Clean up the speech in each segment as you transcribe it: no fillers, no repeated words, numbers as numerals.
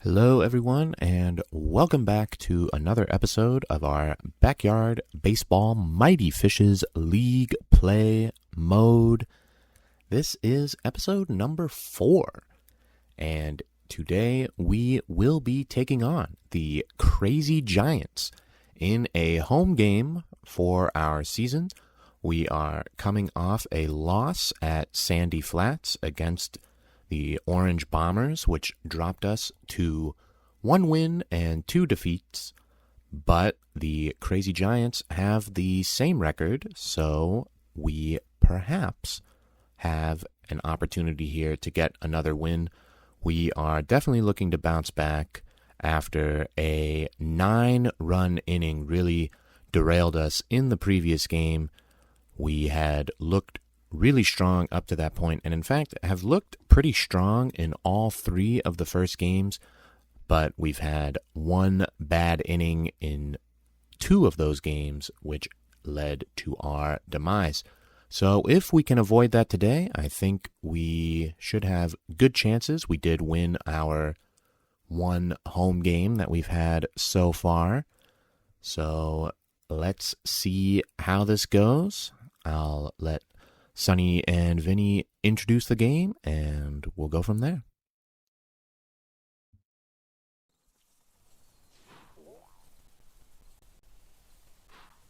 Hello, everyone, and welcome back to another episode of our Backyard Baseball Mighty Fishes League Play Mode. This is episode number 4, and today we will be taking on the Crazy Giants in a home game for our season. We are coming off a loss at Sandy Flats against the Orange Bombers, which dropped us to 1 win and 2 defeats, but the Crazy Giants have the same record, so we perhaps have an opportunity here to get another win. We are definitely looking to bounce back after a 9-run inning really derailed us in the previous game. We had looked really strong up to that point, and in fact have looked pretty strong in all 3 of the first games, but we've had 1 bad inning in 2 of those games, which led to our demise. So if we can avoid that today, I think we should have good chances. We did win our 1 home game that we've had so far, so let's see how this goes. I'll let Sonny and Vinny introduce the game, and we'll go from there.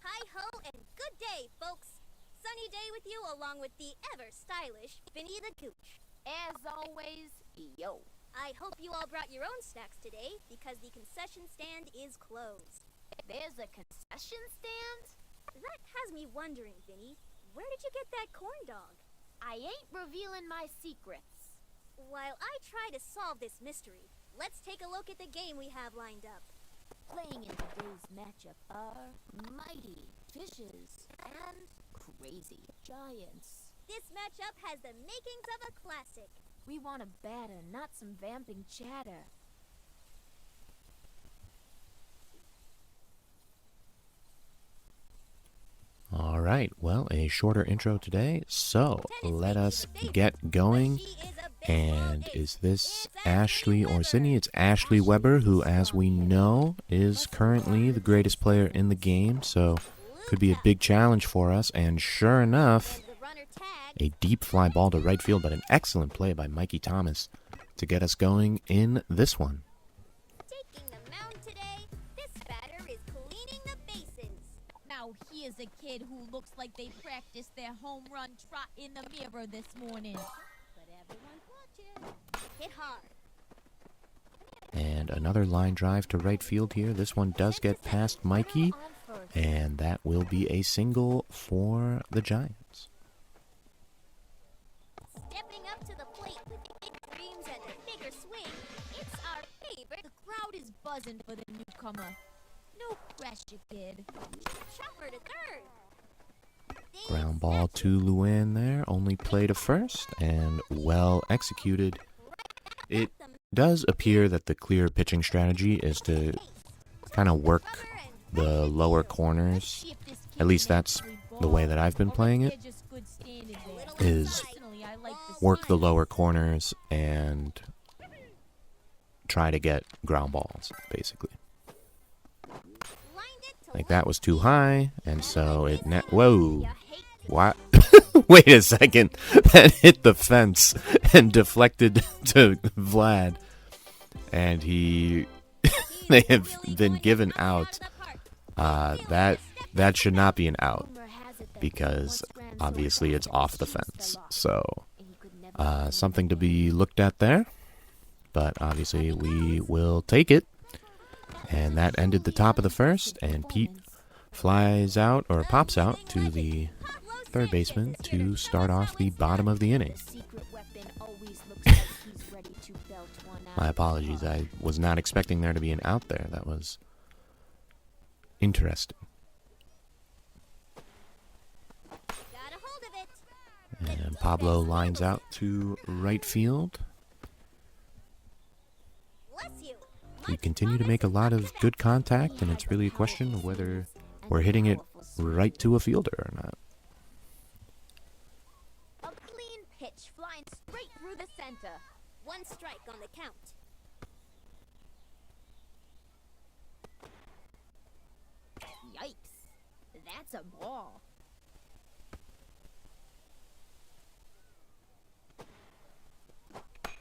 Hi-ho and good day, folks. Sunny day with you along with the ever-stylish Vinny the Gooch. As always, yo. I hope you all brought your own snacks today because the concession stand is closed. There's a concession stand? That has me wondering, Vinny. Where did you get that corn dog? I ain't revealing my secrets. While I try to solve this mystery, let's take a look at the game we have lined up. Playing in today's matchup are Mighty Fishes and Crazy Giants. This matchup has the makings of a classic. We want a batter, not some vamping chatter. All right, well, a shorter intro today, so let us get going. And is this Ashley or Sydney? It's Ashley Weber, who, as we know, is currently the greatest player in the game, so could be a big challenge for us. And sure enough, a deep fly ball to right field, but an excellent play by Mikey Thomas to get us going in this one. Taking the mound today, this batter is cleaning the bases. Now here's a kid who looks like they practiced their home run trot in the mirror this morning. But everyone's watching. Hit hard. And another line drive to right field here. This one does get past Mikey, and that will be a single for the Giants. Stepping up to the plate with big dreams and a bigger swing, it's our favorite. The crowd is buzzing for the newcomer. No pressure, kid. Chopper to third. Ground ball to Luann there, only play to first, and well executed. It does appear that the clear pitching strategy is to kind of work the lower corners. At least that's the way that I've been playing it, is work the lower corners and try to get ground balls, basically. Like, that was too high, and so it whoa, what? Wait a second, that hit the fence and deflected to Vlad, and they have been given out. That should not be an out, because obviously it's off the fence, so something to be looked at there, but obviously we will take it. And that ended the top of the first, and Pete flies out, or pops out, to the third baseman to start off the bottom of the inning. My apologies, I was not expecting there to be an out there. That was interesting. And Pablo lines out to right field. We continue to make a lot of good contact, and it's really a question of whether we're hitting it right to a fielder or not. A clean pitch flying straight through the center. One strike on the count. a ball.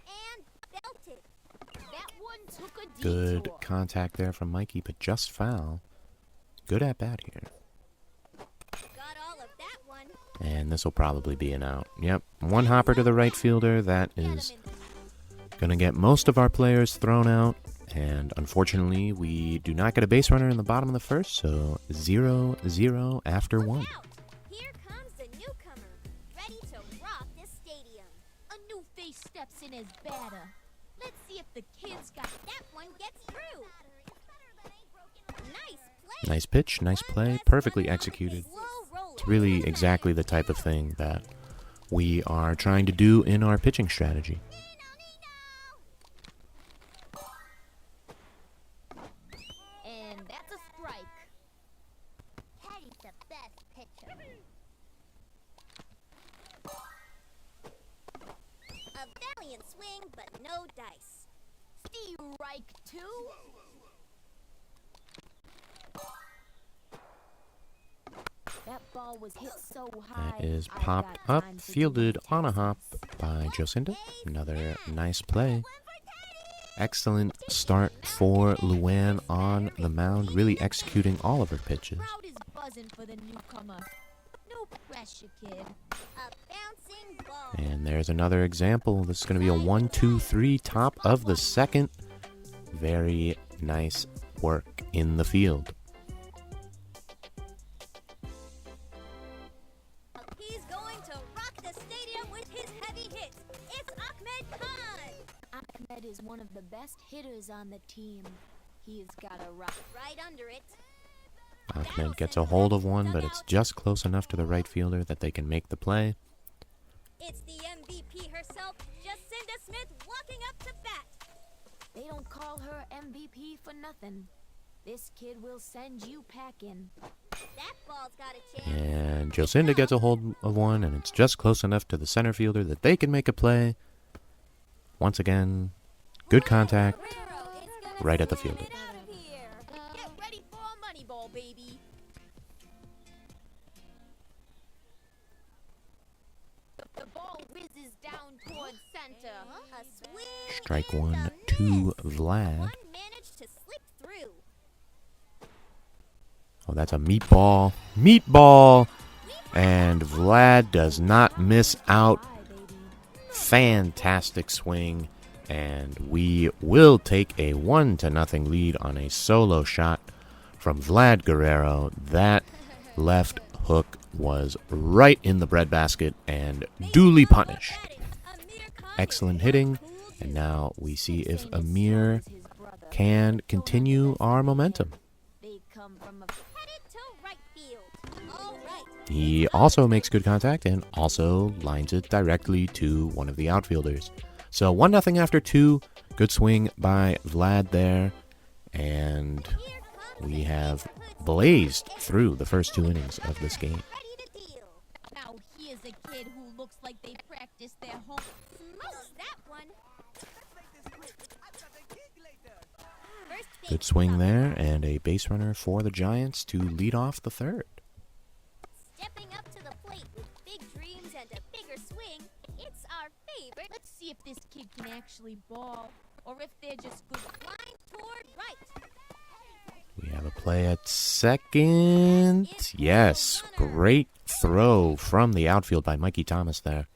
And belted. That one took a Good detour. contact there from Mikey, but just foul. Good at bat here. Got all of that one. And this will probably be an out. Yep, one hopper to the right fielder. That is going to get most of our players thrown out. And unfortunately, we do not get a base runner in the bottom of the first, so 0-0 after one. Out. Here comes the newcomer, ready to rock this stadium. A new face steps in as batter. Let's see if the kid's got That one gets through. Nice play. Nice pitch, nice play, perfectly executed. Slow roller. It's really exactly the type of thing that we are trying to do in our pitching strategy. and that's a strike. Patty's the best pitcher. A valiant swing, but no dice. Strike two. That ball was hit so high. That is I popped got up, time to fielded do on a Texas. hop by Jocinda. Another nice play. Excellent start for Luann on the mound, really executing all of her pitches. Crowd is buzzing for the newcomer. No pressure, kid. A bouncing ball. And there's another example. This is going to be a 1-2-3, top of the second. Very nice work in the field. He's going to rock the stadium with his heavy hits. It's Ahmed Khan. Ahmed is one of the best hitters on the team. He's got a rock. Right under it. Ahmed gets a hold of one, but it's just close enough to the right fielder that they can make the play. It's the MVP herself, Jacinda Smith, walking up to bat. They don't call her MVP for nothing. This kid will send you packing. That ball's got a chance. And Jocinda gets a hold of one, and it's just close enough to the center fielder that they can make a play. Once again, good contact right at the fielder. Get out of here. Get ready for a money ball, baby. The ball whizzes down towards center. A swing. Strike in one the to miss. Vlad. One managed to slip through. Oh, that's a meatball. Meatball! And Vlad does not miss out. Bye, baby. Fantastic swing. And we will take a 1-0 lead on a solo shot from Vlad Guerrero. That left hook was right in the breadbasket and duly punished. Excellent hitting. And now we see if Same as Amir strong as his brother. can continue our momentum. They come from a Headed to right field. All right. He also makes good contact and also lines it directly to one of the outfielders. So 1-0 after 2. Good swing by Vlad there. And Here comes we the have neighborhood blazed through the first 2 innings of this game. ready to deal. Now here's a kid who looks like they practiced their home. Smokes that one. First Good base swing up. there and a base runner for the Giants to lead off the third. Stepping up to the plate with big dreams and a bigger swing. It's our favorite. Let's see if this kid can actually ball, or if they're just good. Line toward right. We have a play at second. Yes, great throw from the outfield by Mikey Thomas there.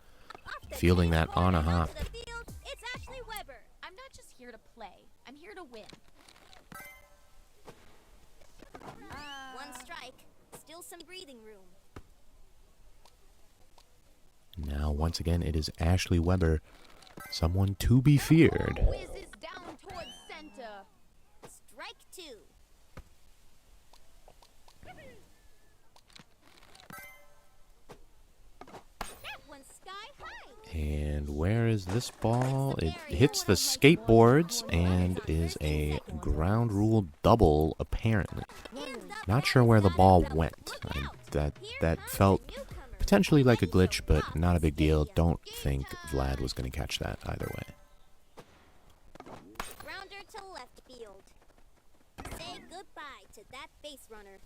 Off the Fielding tee, that on a going out hop. to the field. It's Ashley Weber. I'm not just here to play. I'm here to win. One strike. Still some breathing room. Now, once again, it is Ashley Weber, someone to be feared. Whizzes down towards center. Strike two. That one's sky high. And where is this ball? It hits the skateboards and is a ground rule double, apparently. Not sure where the ball went. That felt potentially like a glitch, but not a big deal. Don't think Vlad was going to catch that either way. Grounder to left field. Say goodbye to that base runner.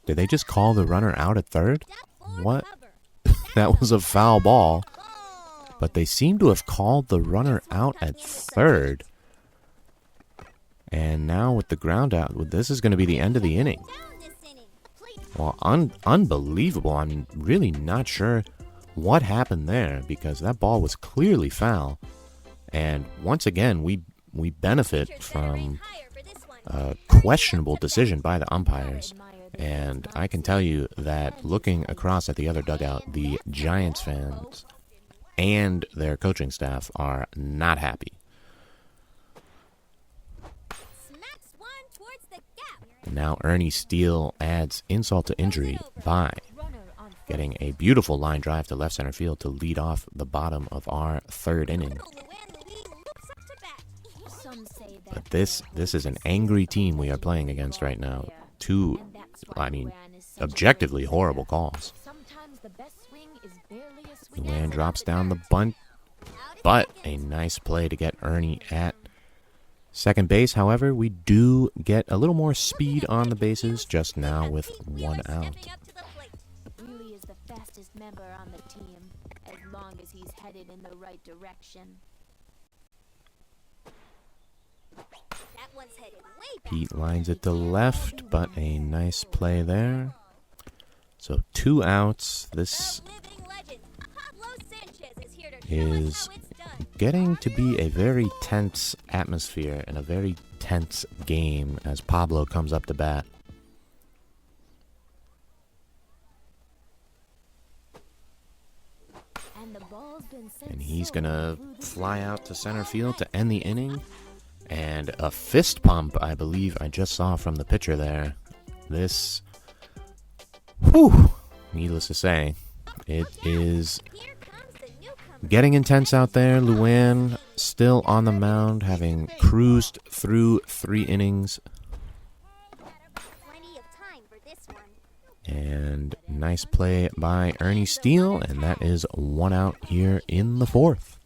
Did they just call the runner out at third? What? That was a foul ball. But they seem to have called the runner out at third. And now with the ground out, this is going to be the end of the inning. Well, unbelievable. I'm really not sure what happened there because that ball was clearly foul. And once again, we benefit from a questionable decision by the umpires. And I can tell you that looking across at the other dugout, the Giants fans and their coaching staff are not happy. And now Ernie Steele adds insult to injury by getting a beautiful line drive to left center field to lead off the bottom of our third inning. But this is an angry team we are playing against right now. Two, objectively horrible calls. Luann drops down the bunt, but a nice play to get Ernie at second base. However, we do get a little more speed on the bases just now with one out. Really is the fastest member on the team, as long as he's headed in the right direction. Pete lines it to left, but a nice play there. So 2 outs. This is getting to be a very tense atmosphere and a very tense game as Pablo comes up to bat. And he's going to fly out to center field to end the inning. And a fist pump, I believe I just saw from the pitcher there. This, needless to say, it is getting intense out there. Luann still on the mound, having cruised through 3 innings. And nice play by Ernie Steele, and that is 1 out here in the 4th.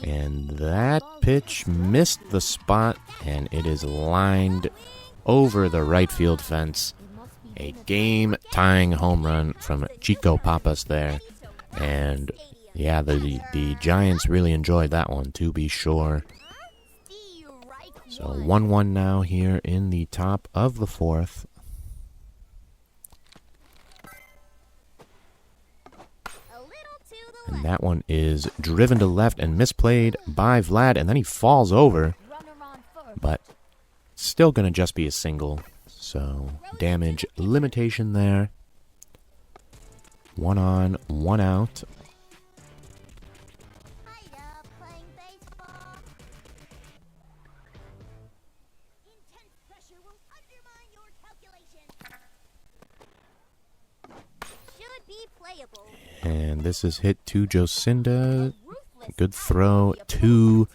And that pitch missed the spot, and it is lined over the right field fence. A game-tying home run from Chico Papas there. And, yeah, the Giants really enjoyed that one, to be sure. So 1-1 now here in the top of the 4th. And that one is driven to left and misplayed by Vlad, and then he falls over. But still going to just be a single. So damage limitation there. 1 on, 1 out. And this is hit to Jocinda. Good throw to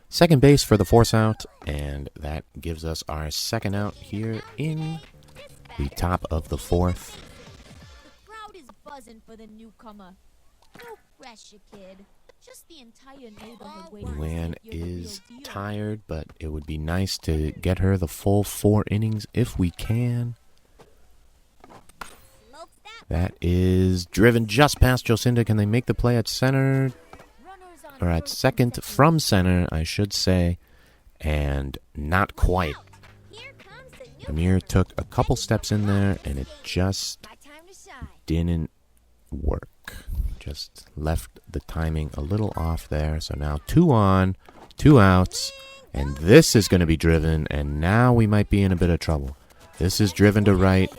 second base for the force out. And that gives us our second out here in the top of the 4th. The crowd is buzzing for the newcomer. No pressure, kid. Just the entire neighborhood waiting. Luann is tired, but it would be nice to get her the full 4 innings if we can. That is driven just past Jocinda. Can they make the play at center? Or at second from center, I should say. And not quite. Amir took a couple steps in there, and it just didn't work. Just left the timing a little off there. So now 2 on, 2 outs. And this is going to be driven, and now we might be in a bit of trouble. This is driven to right.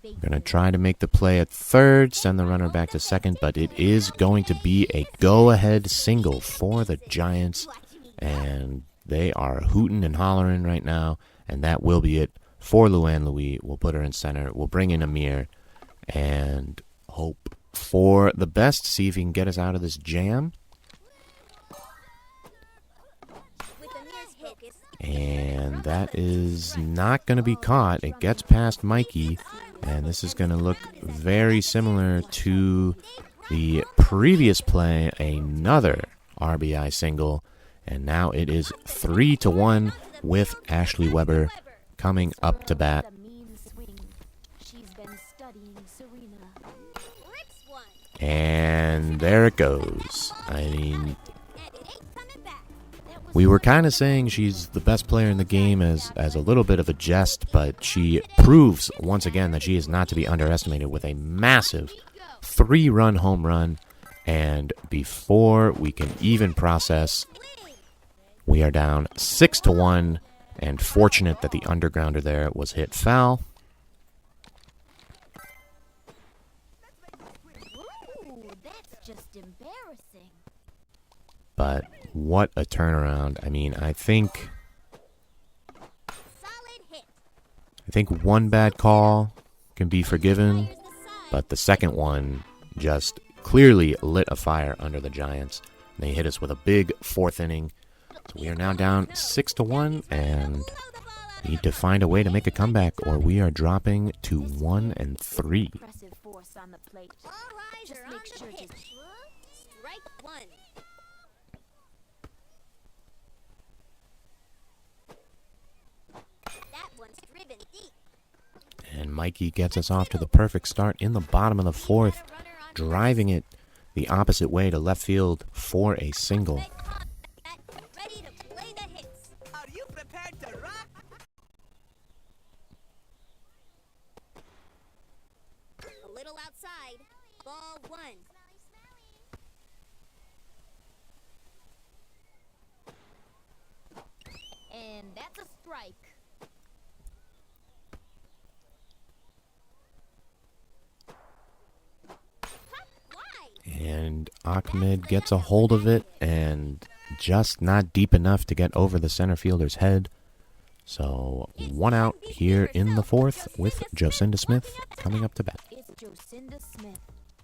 We're going to try to make the play at third, send the runner back to second, but it is going to be a go-ahead single for the Giants, and they are hooting and hollering right now, and that will be it for Luann Louis. We'll put her in center. We'll bring in Amir and hope for the best, see if he can get us out of this jam. And that is not going to be caught. It gets past Mikey. And this is going to look very similar to The previous play, another RBI single, and now it is 3-1 with Ashley Weber coming up to bat. A mean swing. She's been studying Serena. Rips one. And there it goes. I mean, And it ain't coming back. we were kind of saying she's the best player in the game as a little bit of a jest, but she proves once again that she is not to be underestimated with a massive 3-run home run. And before we can even process, we are down 6-1, and fortunate that the undergrounder there was hit foul. Ooh, that's just embarrassing. But what a turnaround. I mean, I think Solid hit. one bad call can be forgiven, Fires the side. but the second one just clearly lit a fire under the Giants. They hit us with a big fourth inning. So we are now down 6-1 and need to find a way to make a comeback, or we are dropping to 1-3. Impressive force on the plate. All eyes Just are on make the sure to- pitch. Strike one. That one's driven deep. And Mikey gets us off to the perfect start in the bottom of the fourth, driving it the opposite way to left field for a single. Red combat, ready to play the hits. Are you prepared to rock? A little outside. Ball one. And that's a strike. Wide. And Ahmed gets a hold of it and just not deep enough to get over the center fielder's head. So 1 out here in the fourth with Jocinda Smith coming up to bat. It's Jocinda Smith.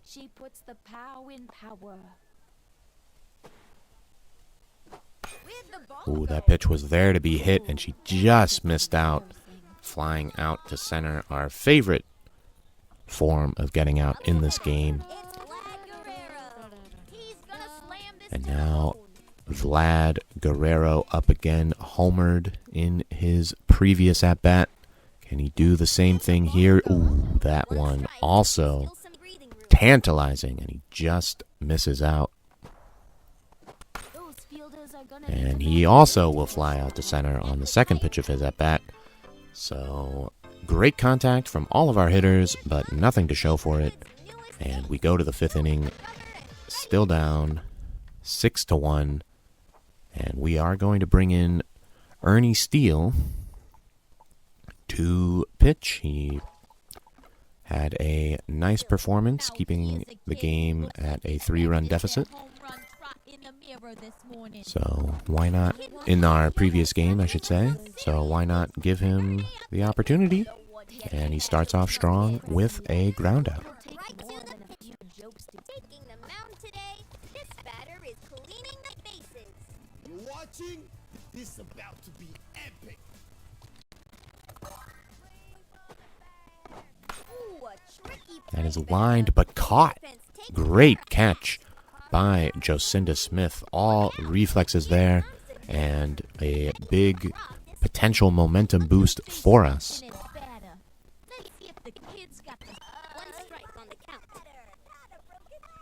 She puts the pow in power. With the ball. Ooh, that pitch was there to be hit, and she just missed out, flying out to center, our favorite form of getting out in this game. It's Vlad Guerrero. He's gonna slam this And to now home. Vlad Guerrero up again, homered in his previous at-bat. Can he do the same thing here? Ooh, that one also Still some breathing room. tantalizing, and he just misses out. Those fielders are gonna And need to he make also sure will to fly watch out to the center ball. on the second pitch of his at-bat. So, great contact from all of our hitters, but nothing to show for it. And we go to the fifth inning, still down 6-1. And we are going to bring in Ernie Steele to pitch. He had a nice performance, keeping the game at a 3-run deficit. So why not, in our previous game, I should say, so why not give him the opportunity? And he starts off strong with a ground out. Right to the pitch. Taking the mound today, this batter is cleaning the bases. You watching? This is about to be epic. Ooh, a tricky That is play lined batter. but caught. Defense takes Great it. catch by Jocinda Smith. All reflexes there, and a big potential momentum boost for us. Let's see if the kids got the One strike on the count.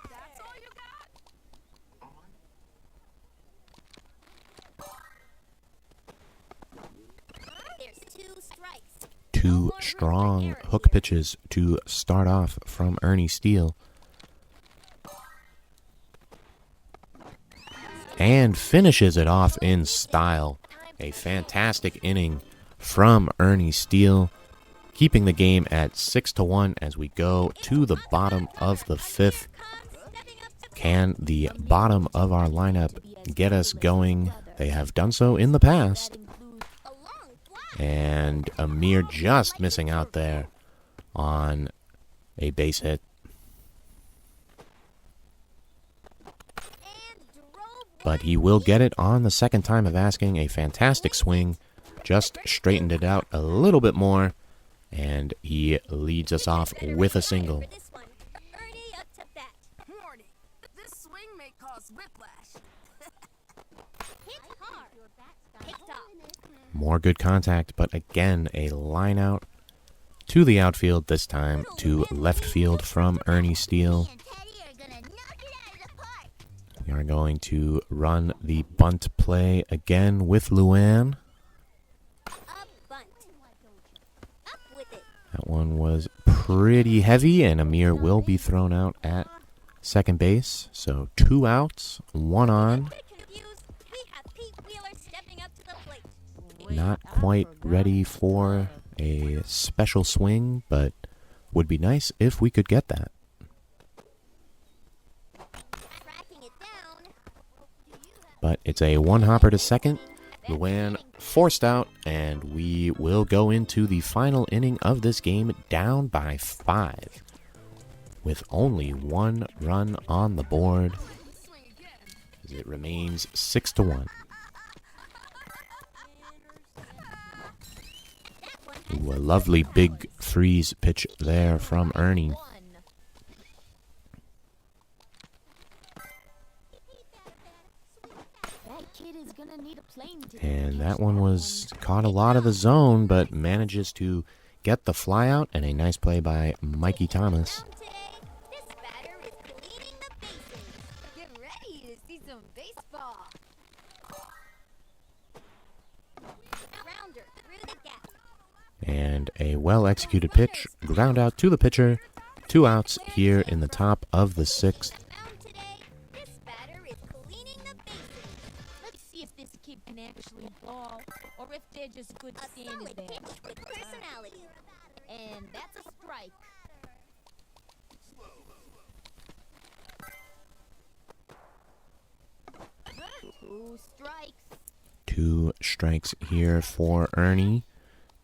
That's all you got? There's two strikes. Two strong hook pitches to start off from Ernie Steele. And finishes it off in style. A fantastic inning from Ernie Steele, keeping the game at 6-1 as we go to the bottom of the fifth. Can the bottom of our lineup get us going? They have done so in the past. A long fly. And Amir just missing out there on a base hit. And drove But he will get it on the second time of asking. A fantastic swing. Just straightened it out a little bit more. And he leads us off with a single. for this one. Ernie up to bat. Hit hard. Picked off. More good contact, but again, a line out to the outfield, this time to left field from Ernie Steele. We are going to run the bunt play again with Luann. A bunt. Up with it. That one was pretty heavy, and Amir will be thrown out at second base. So 2 outs, 1 on. Bit confused. We have Pete Wheeler stepping up to the plate. Not quite ready for a special swing, but would be nice if we could get that. Tracking it down. But it's a 1-hopper to second. Luann forced out, and we will go into the final inning of this game down by 5, with only 1 run on the board, as it remains 6-1. Ooh, a lovely big freeze pitch there from Ernie. And that one was caught a lot of the zone, but manages to get the fly out, and a nice play by Mikey Thomas. Today, this batter is cleaning the bases. Get ready to see some baseball. Rounder through the gap. And a well-executed pitch, ground out to the pitcher. 2 outs here in the top of the 6th. Mound today, this batter is cleaning the bases. Let's see if this kid can actually ball, or if they're just good A standing solid there. pitch with personality. And that's a strike. Two strikes. 2 strikes here for Ernie.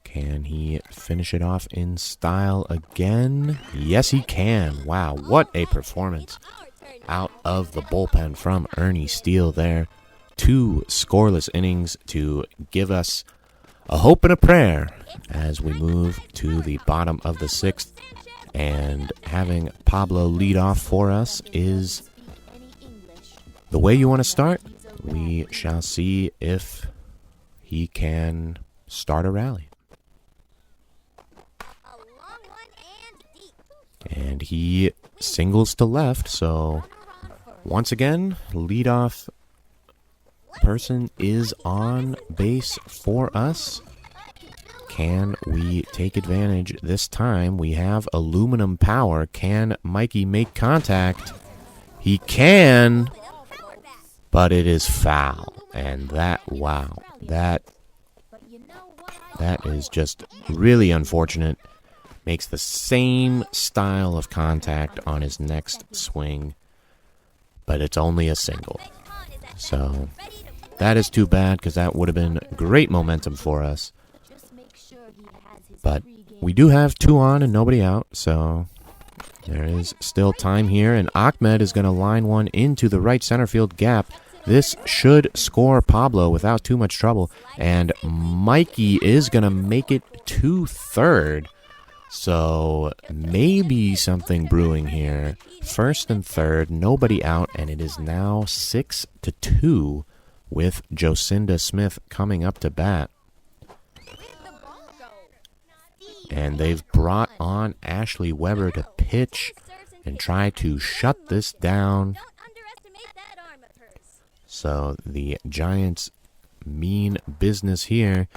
Can he finish it off in style again? Yes, he can. Wow, what a performance Our turn. out of the bullpen from Ernie Steele there. 2 scoreless innings to give us a hope and a prayer as we move to the bottom of the 6th. And having Pablo lead off for us is the way you want to start. We shall see if he can start a rally. A long one and deep. And he singles to left, so once again, leadoff person is on base for us. Can we take advantage this time? We have aluminum power. Can Mikey make contact? He can, but it is foul. And that, wow, that is just really unfortunate. Makes the same style of contact on his next swing, but it's only a single. So that is too bad, because that would have been great momentum for us. But we do have 2 on and nobody out, so there is still time here. And Ahmed is going to line one into the right center field gap. This should score Pablo without too much trouble. And Mikey is going to make it to third. So maybe something brewing here. First and third, nobody out, and it is now 6-2 with Jocinda Smith coming up to bat. And they've brought on Ashley Weber to pitch and try to shut this down. Don't underestimate that arm of hers. So the Giants mean business here.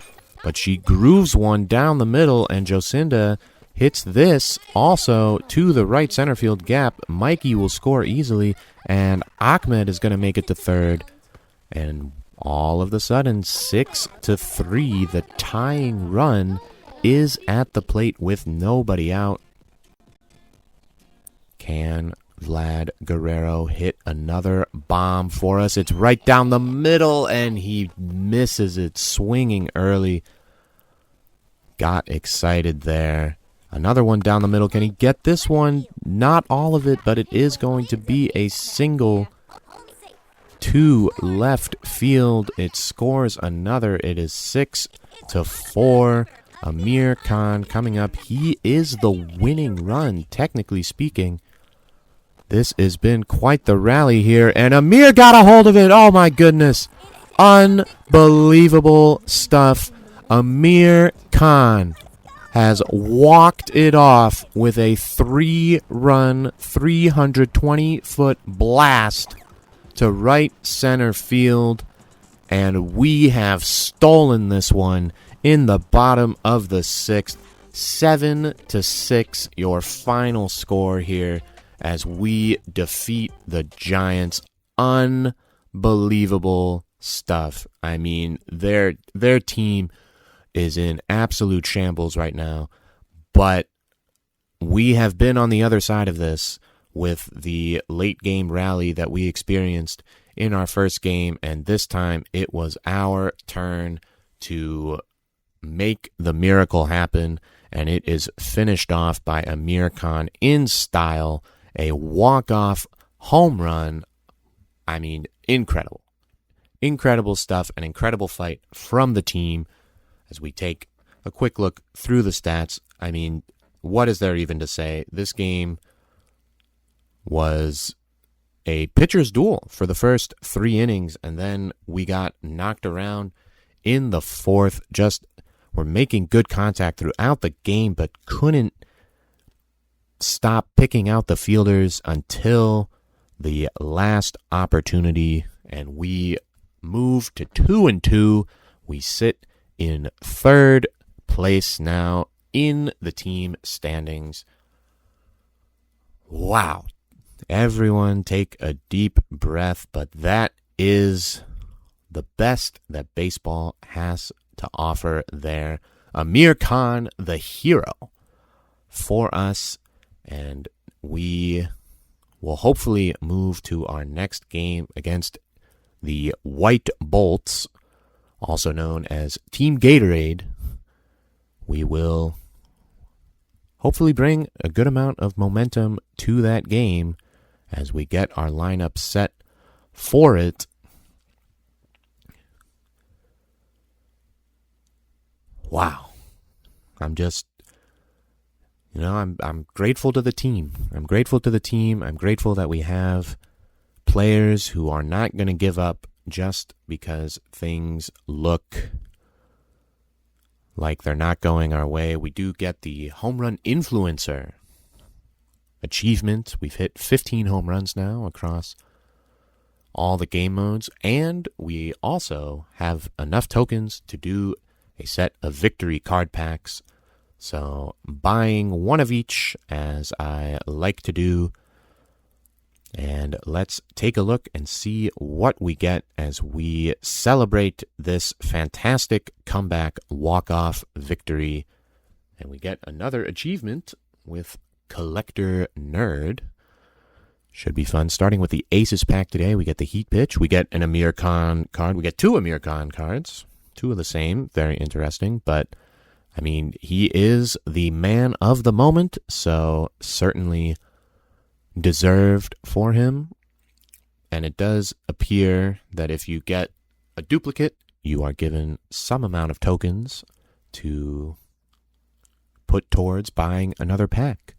But she grooves one down the middle, and Jocinda hits this also to the right center field gap. Mikey will score easily, and Ahmed is going to make it to third. And all of a sudden, 6-3, the tying run is at the plate with nobody out. Can Vlad Guerrero hit another bomb for us? It's right down the middle, and he misses it, swinging early. Got excited there. Another one down the middle. Can he get this one? Not all of it, but it is going to be a single to left field. It scores another. It is 6-4. Amir Khan coming up. He is the winning run, technically speaking. This has been quite the rally here, and Amir got a hold of it. Oh, my goodness. Unbelievable stuff. Amir Khan has walked it off with a 3-run, 320-foot blast to right center field, and we have stolen this one in the bottom of the 6th. 7-6, your final score here as we defeat the Giants. Unbelievable stuff. I mean, their team is in absolute shambles right now, but we have been on the other side of this with the late game rally that we experienced in our first game, and this time it was our turn to make the miracle happen, and it is finished off by Amir Khan in style, a walk-off home run. I mean, incredible. Incredible stuff, an incredible fight from the team. As we take a quick look through the stats, I mean, what is there even to say? This game was a pitcher's duel for the first 3 innings, and then we got knocked around in the 4th. Just were making good contact throughout the game, but couldn't stop picking out the fielders until the last opportunity, and we moved to 2-2. We sit in 3rd place now in the team standings. Wow. Everyone take a deep breath, but that is the best that baseball has to offer there. Amir Khan, the hero for us, and we will hopefully move to our next game against the White Bolts, also known as Team Gatorade. We will hopefully bring a good amount of momentum to that game as we get our lineup set for it. Wow. I'm just, I'm grateful to the team. I'm grateful to the team. I'm grateful that we have players who are not going to give up just because things look like they're not going our way. We do get the home run influencer achievement. We've hit 15 home runs now across all the game modes, and we also have enough tokens to do a set of victory card packs. So buying one of each, as I like to do. And let's take a look and see what we get as we celebrate this fantastic comeback walk-off victory. And we get another achievement with Collector Nerd. Should be fun. Starting with the Aces pack today, we get the Heat Pitch. We get an Amir Khan card. We get 2 Amir Khan cards. 2 of the same. Very interesting. But, I mean, he is the man of the moment, so certainly deserved for him. And it does appear that if you get a duplicate, you are given some amount of tokens to put towards buying another pack.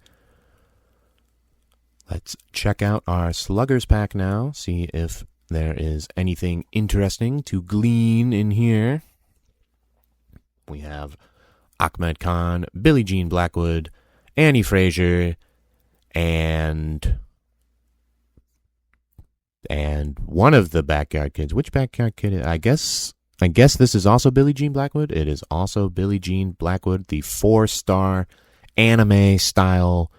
Let's check out our Sluggers pack now, see if there is anything interesting to glean in here. We have Ahmed Khan, Billie Jean Blackwood, Annie Frazier, and one of the Backyard Kids. Which Backyard Kid? I guess this is also Billie Jean Blackwood. It is also Billie Jean Blackwood, the 4-star anime style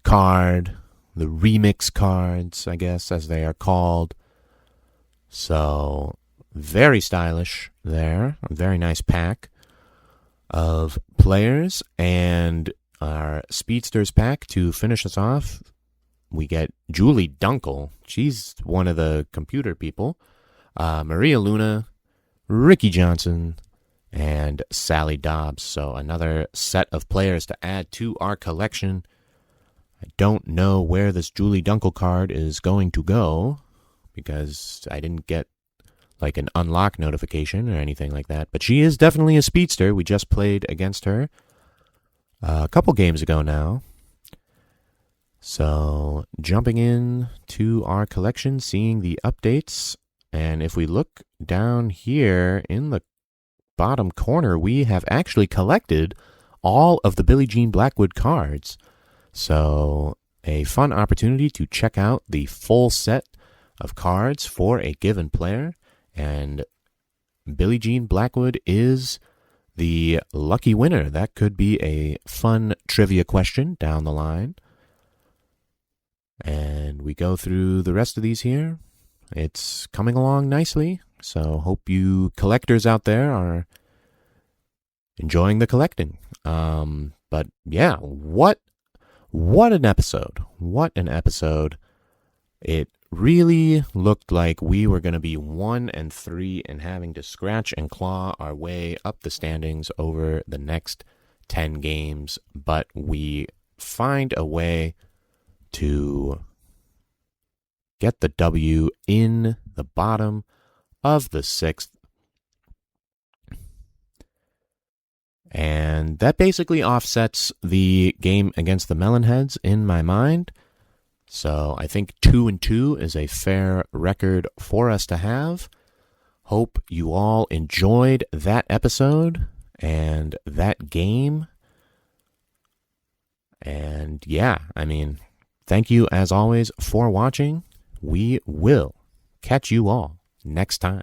card, the remix cards, I guess, as they are called. So very stylish there. A very nice pack of players. And our Speedsters pack to finish us off, we get Julie Dunkel. She's one of the computer people. Maria Luna, Ricky Johnson, and Sally Dobbs. So another set of players to add to our collection. I don't know where this Julie Dunkel card is going to go because I didn't get like an unlock notification or anything like that. But she is definitely a speedster. We just played against her a couple games ago now. So jumping in to our collection, seeing the updates, and if we look down here in the bottom corner, we have actually collected all of the Billie Jean Blackwood cards. So a fun opportunity to check out the full set of cards for a given player, and Billie Jean Blackwood is the lucky winner. That could be a fun trivia question down the line. And we go through the rest of these here. It's coming along nicely, so hope you collectors out there are enjoying the collecting. But yeah, what an episode. What an episode. It really looked like we were going to be 1-3 and having to scratch and claw our way up the standings over the next 10 games, but we find a way to get the W in the bottom of the 6th. And that basically offsets the game against the Melonheads in my mind. So I think 2-2 is a fair record for us to have. Hope you all enjoyed that episode and that game. And yeah, I mean, thank you as always for watching. We will catch you all next time.